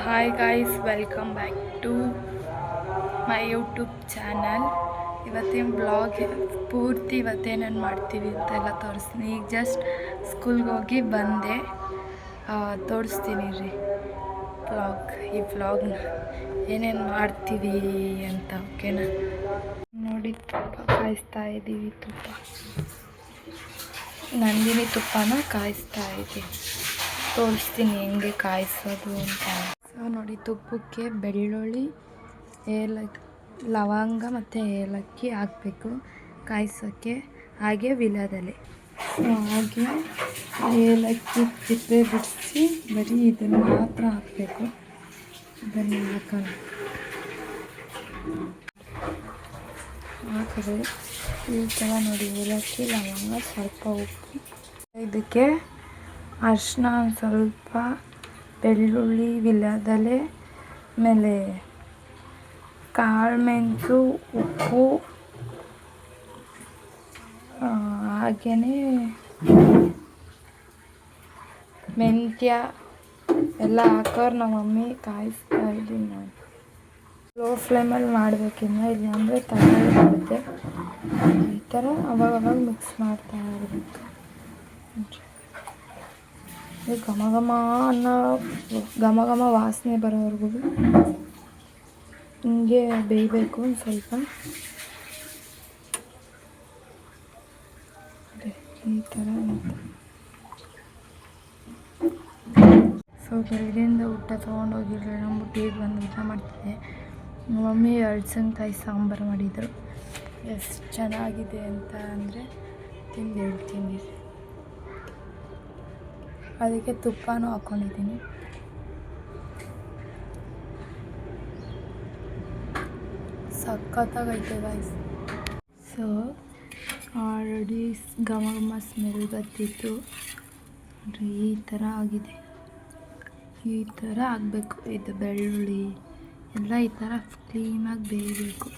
Hi guys, welcome back to my YouTube channel. ಇವತ್ತಿನ blog ಪೂರ್ತಿ ಇವತ್ತೇನೇನು ಮಾಡ್ತೀವಿ ಅಂತೆಲ್ಲ ತೋರಿಸ್ತೀನಿ. ಈಗ ಜಸ್ಟ್ ಸ್ಕೂಲ್ಗೆ ಹೋಗಿ ಬಂದೆ, ತೋರಿಸ್ತೀನಿ ರೀ ಈ ವ್ಲಾಗ್ನ ಏನೇನು ಮಾಡ್ತೀವಿ ಅಂತ. ಓಕೆನಾ? ನೋಡಿ, ತುಪ್ಪ ಕಾಯಿಸ್ತಾ ಇದ್ದೀವಿ. ನಂದಿನಿ ತುಪ್ಪನ ಕಾಯಿಸ್ತಾ ಇದ್ದೀವಿ. ತೋರಿಸ್ತೀನಿ ಹೆಂಗೆ ಕಾಯಿಸೋದು ಅಂತ. ಸೊ ನೋಡಿ, ತುಪ್ಪಕ್ಕೆ ಬೆಳ್ಳುಳ್ಳಿ, ಲವಂಗ ಮತ್ತು ಏಲಕ್ಕಿ ಹಾಕಬೇಕು ಕಾಯಿಸೋಕ್ಕೆ. ಹಾಗೆ ವಿಳ್ಯದೆಲೆ, ಹಾಗೆ ಏಲಕ್ಕಿ ಸಿಪ್ಪೆ ಬಿಡಿಸಿ ಬರೀ ಇದನ್ನು ಮಾತ್ರ ಹಾಕಬೇಕು. ಇದನ್ನು ಹಾಕಿದ್ರೆ ಈ ಥರ ನೋಡಿ, ಏಲಕ್ಕಿ, ಲವಂಗ, ಸ್ವಲ್ಪ ಉಪ್ಪು, ಇದಕ್ಕೆ ಅರಿಶಿನ ಸ್ವಲ್ಪ, ಬೆಳ್ಳುಳ್ಳಿ, ವಿಳ್ಯದೆಲೆ, ಆಮೇಲೆ ಕಾಳುಮೆಣಸು, ಉಪ್ಪು, ಹಾಗೆಯೇ ಮೆಂತ್ಯ ಎಲ್ಲ ಹಾಕೋರು ನಮ್ಮ ಮಮ್ಮಿ ಕಾಯಿಸ್ತಾ ಇದ್ದೀನಿ ನಾನು. ಲೋ ಫ್ಲೇಮಲ್ಲಿ ಮಾಡಬೇಕಿನ್ನ, ಇಲ್ಲಾಂದರೆ ತಣ್ಣಗೆ ಬರುತ್ತೆ. ಈ ಥರ ಅವಾಗವಾಗ ಮಿಕ್ಸ್ ಮಾಡ್ತಾ ಇರಬೇಕು. ಘಮ ಘಮ ಅನ್ನೋ ಘಮ ವಾಸನೆ ಬರೋವರೆಗೂ ಹಿಂಗೆ ಬೇಯಬೇಕು ಒಂದು ಸ್ವಲ್ಪ. ಈ ಥರ ಸೊ ಬೆಳಗ್ಗೆಯಿಂದ ಊಟ ತೊಗೊಂಡೋಗಿರಲಿಲ್ಲ, ಅಂದ್ಬಿಟ್ಟು ಈಗ ಬಂದು ಊಟ ಮಾಡ್ತಿದ್ದೆ. ಮಮ್ಮಿ ಅಳಸನಕಾಯಿ ಸಾಂಬಾರು ಮಾಡಿದರು. ಎಷ್ಟು ಚೆನ್ನಾಗಿದೆ ಅಂತ ಅಂದರೆ ತಿಂದು ಹೇಳ್ತೀನಿ. ಅದಕ್ಕೆ ತುಪ್ಪನೂ ಹಾಕ್ಕೊಂಡಿದ್ದೀನಿ. ಸಖತ್ತಾಗೈತೆ ಗಾಯ್ಸ್. ಸೊ ಆಲ್ರೆಡಿ ಘಮ ಸ್ಮೆಲ್ ಬರ್ತಿತ್ತು. ಈ ಥರ ಆಗಿದೆ. ಈ ಥರ ಆಗಬೇಕು. ಇದು ಬೆಳ್ಳುಳ್ಳಿ ಎಲ್ಲ ಈ ಥರ ಕ್ಲೀನಾಗಿ ಬೇಯಬೇಕು.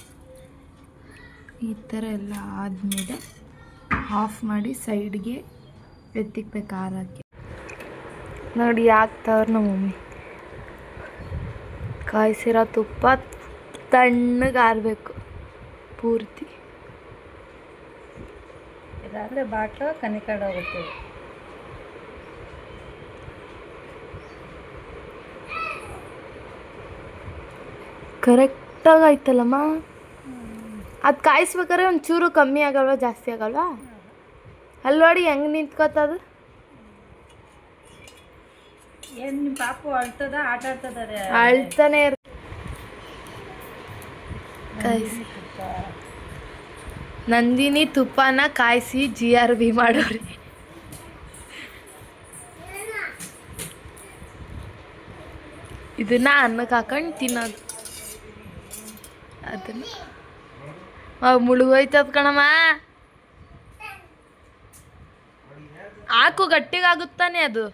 ಈ ಥರ ಎಲ್ಲ ಆದಮೇಲೆ ಆಫ್ ಮಾಡಿ ಸೈಡ್ಗೆ ಎತ್ತಿಕ್ಬೇಕು ಆರೋಕ್ಕೆ. ನೋಡಿ, ಹಾಕ್ತವ್ರು ನಮ್ಮ ಮಮ್ಮಿ. ಕಾಯಿಸಿರೋ ತುಪ್ಪ ತಣ್ಣಗೆ ಆರಬೇಕು ಪೂರ್ತಿ. ಇದಾದರೆ ಬಾಟ್ಲು ಕನಿಕಡೆ ಹೋಗುತ್ತೆ. ಕರೆಕ್ಟಾಗಿ ಆಯ್ತಲ್ಲಮ್ಮ. ಅದು ಕಾಯಿಸ್ಬೇಕಾದ್ರೆ ಒಂಚೂರು ಕಮ್ಮಿ ಆಗಲ್ವಾ, ಜಾಸ್ತಿ ಆಗಲ್ವಾ? ಅಲ್ಲಿ ನೋಡಿ ಹೆಂಗೆ ನಿಂತ್ಕೋತದು. ಏನು ನಿಮ್ಮ ಪಾಪು ಅಳ್ತದ, ಆಟ ಆಡ್ತದಾರೆ? ಅಳ್ತಾನೆ ಕಾಯಿಸಿ ನಂದಿನಿ ತುಪ್ಪನ ಕಾಯಿಸಿ GRB ಮಾಡೋರಿ. ಇದನ್ನ ಅನ್ನಕ್ಕೆ ಹಾಕೊಂಡು ತಿನ್ನೋದು. ಅದನ್ನು ಮುಳುಗೋಯ್ತದ ಕಣಮ್ಮ. ಹಾಕು, ಗಟ್ಟಿಗಾಗುತ್ತಾನೆ ಅದು.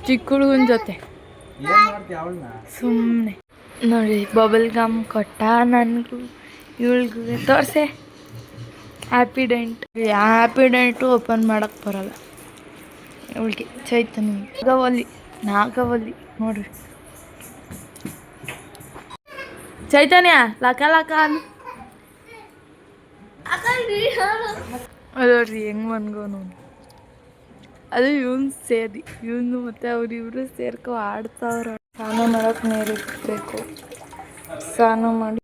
ಚಿಕ್ಕ ಹುಡುಗನ ಜೊತೆ ಸುಮ್ಮನೆ ನೋಡಿ, ಬಬಲ್ ಗಮ್ ಕೊಟ್ಟ ನನಗೂ ಇವಳಿಗೂ. ತೋರಿಸೆ ಹ್ಯಾಪಿ ಡೆಂಟು ಓಪನ್ ಮಾಡೋಕ್ಕೆ ಬರೋಲ್ಲ ಇವಳಿಗೆ. ಚೈತನ್ಯ ನಾಗವಲ್ಲಿ ನೋಡ್ರಿ. ಚೈತನ್ಯ ಲಕ ನೋಡ್ರಿ ಹೆಂಗ್ ಮನ್ಗೋನು. ಅದು ಇವನು ಮತ್ತೆ ಅವರಿಬ್ರು ಸೇರ್ಕೊ ಆಡ್ತಾವ್ರ. ಸ್ನಾನ ಮಾಡೋಕೆ ನೀರಿಗೆ ಬೇಕು. ಸ್ನಾನ ಮಾಡಿ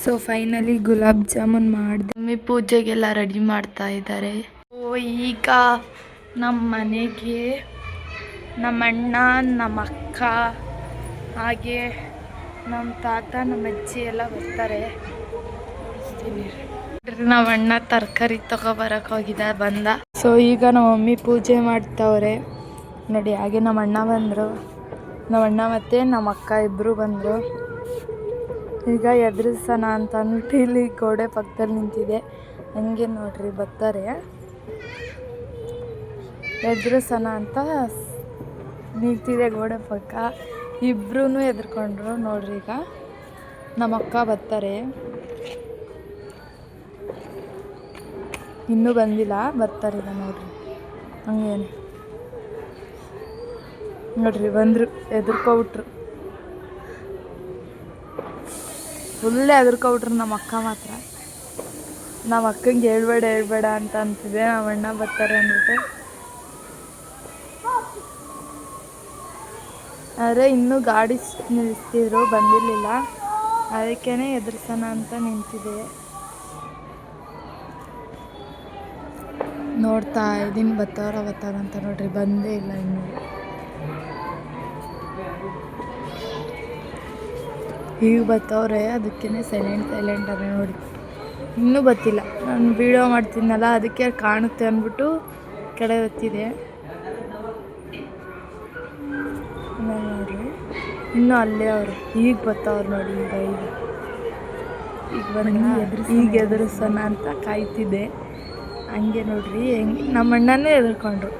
ಸೊ ಫೈನಲಿ ಗುಲಾಬ್ ಜಾಮೂನ್ ಮಾಡಿದೆ. ಮಮ್ಮಿ ಪೂಜೆಗೆಲ್ಲ ರೆಡಿ ಮಾಡ್ತಾ ಇದ್ದಾರೆ. ಓ ಈಗ ನಮ್ಮ ಮನೆಗೆ ನಮ್ಮ ಅಣ್ಣ, ನಮ್ಮ ಅಕ್ಕ, ಹಾಗೆ ನಮ್ಮ ತಾತ, ನಮ್ಮ ಅಜ್ಜಿ ಎಲ್ಲ ಬರ್ತಾರೆ. ನಮ್ಮ ಅಣ್ಣ ತರಕಾರಿ ತಗೊಬರಕ್ಕೆ ಹೋಗಿದ್ದ ಬಂದ. ಸೊ ಈಗ ನಮ್ಮ ಮಮ್ಮಿ ಪೂಜೆ ಮಾಡ್ತಾವ್ರೆ ನೋಡಿ. ಹಾಗೆ ನಮ್ಮ ಅಣ್ಣ ಬಂದರು, ನಮ್ಮ ಅಣ್ಣ ಮತ್ತು ನಮ್ಮ ಅಕ್ಕ ಇಬ್ಬರು ಬಂದರು. ಈಗ ಎದುರಿಸೋಣ ಅಂತ ಅಂದ್ಬಿಟ್ಟು ಇಲ್ಲಿ ಗೋಡೆ ಪಕ್ಕದಲ್ಲಿ ನಿಂತಿದೆ. ಹಂಗೆ ನೋಡ್ರಿ ಬರ್ತಾರೆ, ಎದುರಿಸೋಣ ಅಂತ ನಿಂತಿದೆ ಗೋಡೆ ಪಕ್ಕ. ಇಬ್ಬರೂ ಎದ್ರುಕೊಂಡ್ರು ನೋಡ್ರಿ. ಈಗ ನಮ್ಮ ಅಕ್ಕ ಬರ್ತಾರೆ, ಇನ್ನೂ ಬಂದಿಲ್ಲ, ಬರ್ತಾರೆ ಈಗ ನೋಡ್ರಿ. ಹಂಗೇನೆ ನೋಡ್ರಿ ಬಂದರು, ಎದುರ್ಕೊಬಿಟ್ರು, ಫುಲ್ಲೇ ಎದುರ್ಕೊಬಿಟ್ರು. ನಮ್ಮ ಅಕ್ಕ ಮಾತ್ರ ನಮ್ಮ ಅಕ್ಕಂಗೆ ಹೇಳ್ಬೇಡ ಅಂತ ಅಂತಿದೆ. ನಮ್ಮ ಅಣ್ಣ ಬರ್ತಾರೆ ಅಂದ್ಬಿಟ್ಟು. ಆದರೆ ಇನ್ನೂ ಗಾಡಿ ನಿಲ್ಲಿಸ್ತಿದ್ರು, ಬಂದಿರಲಿಲ್ಲ. ಅದಕ್ಕೇ ಎದುರಿಸೋಣ ಅಂತ ನಿಂತಿದೆ. ನೋಡ್ತಾ ಇದ್ದೀನಿ ಬರ್ತಾರ ಅಂತ ನೋಡ್ರಿ, ಬಂದೇ ಇಲ್ಲ ಇನ್ನೂ. ಈಗ ಬರ್ತಾವ್ರೆ, ಅದಕ್ಕೇ ಸೈಲೆಂಟ್ ಅದೇ ನೋಡಿ. ಇನ್ನೂ ಬರ್ತಿಲ್ಲ. ನಾನು ವೀಡಿಯೋ ಮಾಡ್ತೀನಲ್ಲ, ಅದಕ್ಕೆ ಕಾಣುತ್ತೆ ಅಂದ್ಬಿಟ್ಟು ಕೆಳಗೆ ಹೊತ್ತಿದೆ. ನೋಡ್ರಿ ಇನ್ನೂ ಅಲ್ಲೇ ಅವರು. ಈಗ ಬರ್ತಾವ್ರು ನೋಡಿ. ಈಗ ಬಂದು ಈಗ ಎದುರಿಸೋಣ ಅಂತ ಕಾಯ್ತಿದ್ದೆ. ಹಂಗೆ ನೋಡ್ರಿ ಹೆಂಗೆ ನಮ್ಮ ಅಣ್ಣನೂ ಎದುರ್ಕೊಂಡ್ರು.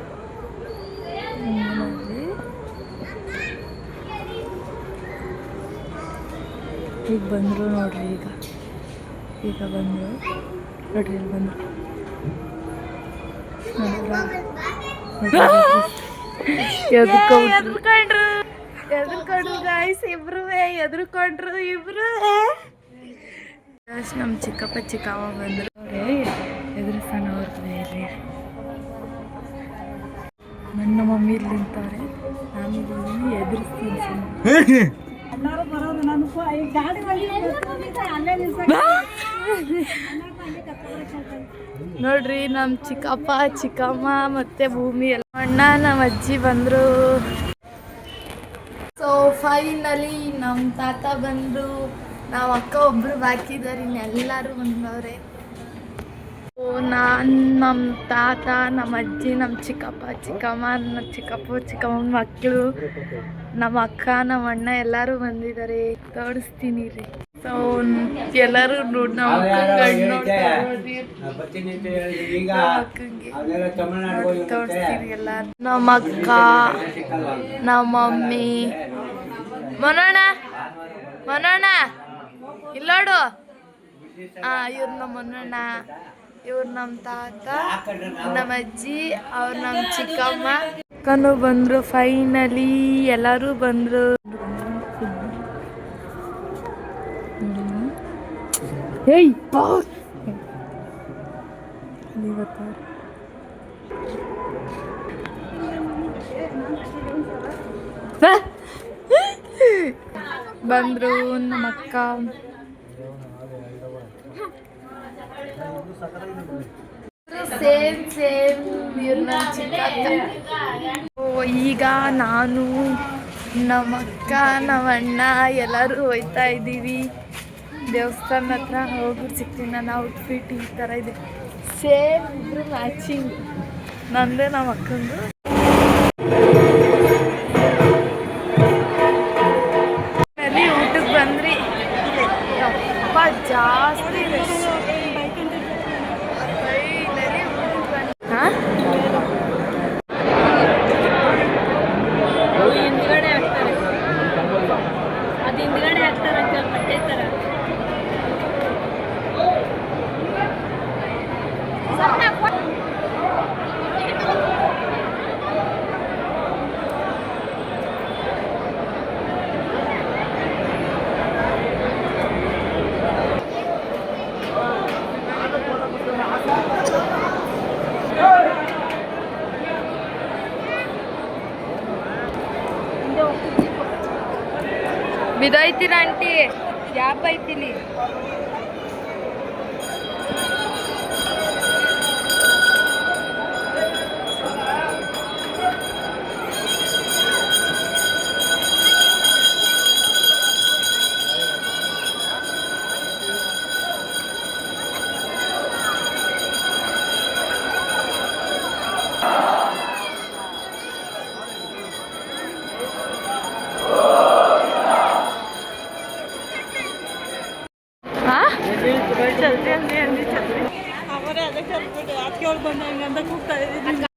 ನೋಡ್ರಿ ಈಗ ಬಂದರು ನೋಡ್ರಿ. ಈಗ ಬಂದರು ನೋಡ್ರಿ, ಇಲ್ಲಿ ಬಂದರು ಎದುರ್ಕೊಂಡ್ರು ಗಾಯ್ಸ್. ಇಬ್ರು ಎದುರ್ಕೊಂಡ್ರು ಇಬ್ರು. ನಮ್ಮ ಚಿಕ್ಕಪ್ಪ ಚಿಕ್ಕಮ್ಮ ಬಂದರು. ಎದುರಿಸೋಣ ಅವ್ರಿಗೆ. ನನ್ನ ಮಮ್ಮಿ ಇಲ್ಲಿ ನಿಂತವ್ರೆ, ನಾನು ಎದುರಿಸ್ತೀನಿ. ನೋಡ್ರಿ ನಮ್ಮ ಚಿಕ್ಕಪ್ಪ ಚಿಕ್ಕಮ್ಮ ಮತ್ತೆ ಭೂಮಿ ಎಲ್ಲ, ಅಣ್ಣ ನಮ್ಮ ಅಜ್ಜಿ ಬಂದರು. ಸೊ ಫೈನಲಿ ನಮ್ಮ ತಾತ ಬಂದರು, ನಮ್ಮ ಅಕ್ಕ ಒಬ್ರು ಬಾಕಿ ಇದ್ದಾರೆ, ಇನ್ನೆಲ್ಲರೂ ಬಂದವ್ರೆ. ನಾನು, ನಮ್ಮ ತಾತ, ನಮ್ಮ ಅಜ್ಜಿ, ನಮ್ಮ ಚಿಕ್ಕಪ್ಪ ಚಿಕ್ಕಮ್ಮ, ನಮ್ಮ ಚಿಕ್ಕಮ್ಮನ ಮಕ್ಕಳು, ನಮ್ಮ ಅಕ್ಕ, ನಮ್ಮ ಅಣ್ಣ ಎಲ್ಲರೂ ಬಂದಿದ್ದಾರೆ. ತೋರಿಸ್ತೀನಿ ರೀ. ಸೊ ಎಲ್ಲರೂ ನಮ್ಮ ತೋರಿಸ್ತೀನಿ ಎಲ್ಲ. ನಮ್ಮ ಅಕ್ಕ, ನಮ್ಮ ಮಮ್ಮಿ, ಮನೋಣ ಇಲ್ಲೋಡು. ಇವ್ರು ನಮ್ಮ ಮನೋಣ, ಇವ್ರು ನಮ್ಮ ತಾತ, ನಮ್ಮ ಅಜ್ಜಿ, ಅವ್ರು ನಮ್ಮ ಚಿಕ್ಕಮ್ಮ. ಅಕ್ಕನೂ ಬಂದರು. ಫೈನಲಿ ಎಲ್ಲರೂ ಬಂದರು. ಏಯ್ ಬಂದರು ನಮ್ಮ ಅಕ್ಕ. ಸೇಮ್ ಇವ್ರನ್ನ ಚಿಕ್ಕಕ್ಕ. ಈಗ ನಾನು, ನಮ್ಮ ಅಕ್ಕ, ನಮ್ಮ ಅಣ್ಣ ಎಲ್ಲರೂ ಹೋಯ್ತಾ ಇದ್ದೀವಿ ದೇವಸ್ಥಾನ ಹತ್ರ. ಹೋಗಿ ಸಿಗ್ತೀನಿ. ನನ್ನ ಔಟ್ಫಿಟ್ ಈ ಥರ ಇದೆ, ಸೇಮ್ ಇಬ್ಬರು ಮ್ಯಾಚಿಂಗ್, ನಂದು ನಮ್ಮ ಅಕ್ಕಂದು. ಅಲ್ಲಿ ಊಟಕ್ಕೆ ಬಂದ್ರಿ, ತುಂಬ ಜಾಸ್ತಿ ರಶ್. ಹಿಂದ್ಗಡೆ ಹಾಕ್ತಾರೆ, ಅದು ಹಿಂದ್ಗಡೆ ಹಾಕ್ತಾರೆ ಅಂತ ಬಟ್ಟೆ ಥರ. ಬಿದೈತಿರ ಆಂಟಿ, ಯಾಪ್ ಐತಿಲಿ. ಛತ್ರಿ ಅಂದಿ ಛತ್ರಿ ಅವರೇ ಅದಕ್ಕೆ ಕಲ್ತ್ಬಿಟ್ಟು ಅದಕ್ಕೆ ಅವ್ರು ಬಂದು ಹಂಗೆ ಅಂತ ಕೂಗ್ತಾ ಇದ್ದೀನಿ.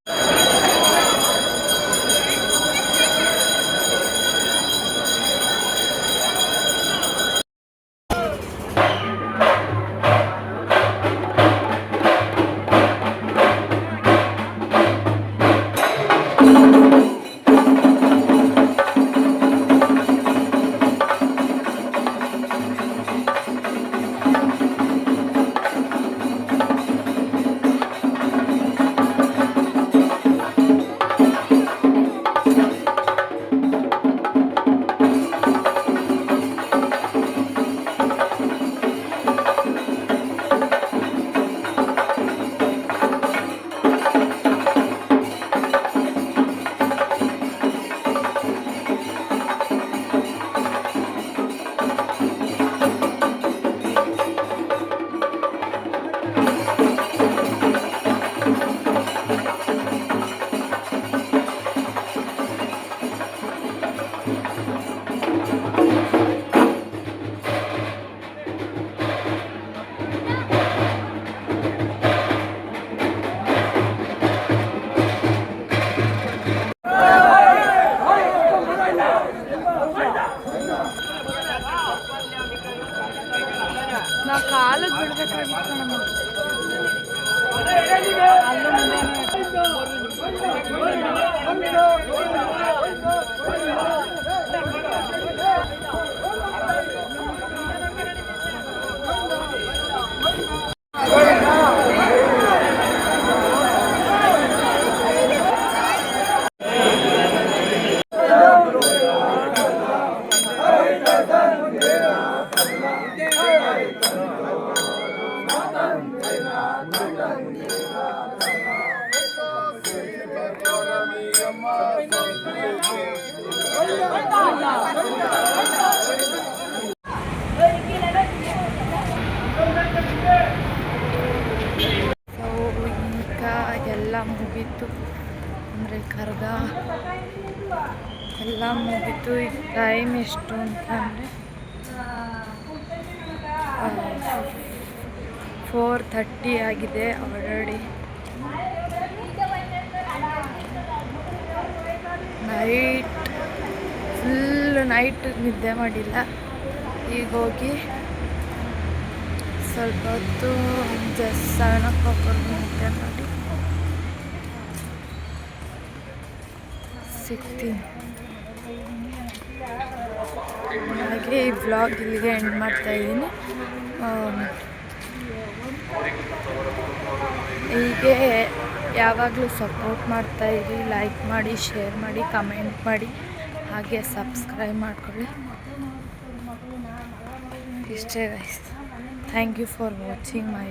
ನಾವು ಕಾಲಿಗೆ ಬಿಡ್ಬೇಕಾಗಿತ್ತು ನಮ್ಮ ಅಲ್ಲೂ ಈಗ ಎಲ್ಲ ಮುಗೀತು ಅಂದರೆ ಕರ್ಗ ಎಲ್ಲ ಮುಗೀತು. ಈಗ ಟೈಮ್ ಎಷ್ಟು ಅಂತಂದರೆ 4:30 ಆಗಿದೆ ಆಲ್ರೆಡಿ. ಫುಲ್ ನೈಟ್ ನಿದ್ದೆ ಮಾಡಿಲ್ಲ. ಈಗ ಹೋಗಿ ಸ್ವಲ್ಪ ಹೊತ್ತು ಜಸ್ಟ್ 7 o'clock ನಿದ್ದೆ ಮಾಡಿ ಸಿಗ್ತೀನಿ. ಹಾಗೆ ಈ ವ್ಲಾಗ್ ಇಲ್ಲಿಗೆ ಎಂಡ್ ಮಾಡ್ತಾಯಿದ್ದೀನಿ. ಹೀಗೆ ಯಾವಾಗಲೂ ಸಪೋರ್ಟ್ ಮಾಡ್ತಾಯಿರಿ. ಲೈಕ್ ಮಾಡಿ, ಶೇರ್ ಮಾಡಿ, ಕಮೆಂಟ್ ಮಾಡಿ, ಹಾಗೆ ಸಬ್ಸ್ಕ್ರೈಬ್ ಮಾಡ್ಕೊಳ್ಳಿ. ಇಷ್ಟೇ guys. Thank you for watching my